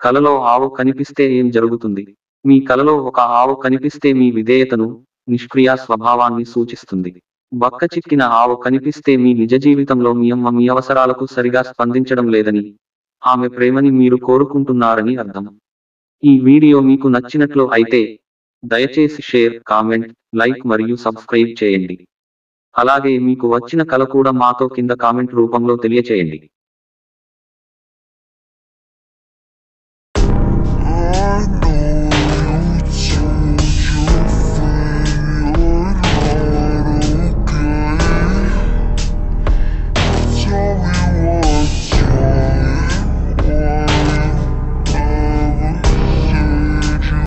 కలలో ఆవు కనిపిస్తే ఏం జరుగుతుంది? మీ కలలో ఒక ఆవు కనిపిస్తే మీ విధేయతను, నిష్క్రియ స్వభావాన్ని సూచిస్తుంది. బక్కచిక్కిన ఆవు కనిపిస్తే మీ నిజ జీవితంలో మీ అమ్మ మీ అవసరాలకు సరిగా స్పందించడం లేదని, ఆమె ప్రేమని మీరు కోరుకుంటున్నారని అర్థం. ఈ వీడియో మీకు నచ్చినట్లు అయితే దయచేసి షేర్, కామెంట్, లైక్ మరియు సబ్స్క్రైబ్ చేయండి. అలాగే మీకు వచ్చిన కల కూడా మాతో కింద కామెంట్ రూపంలో తెలియచేయండి.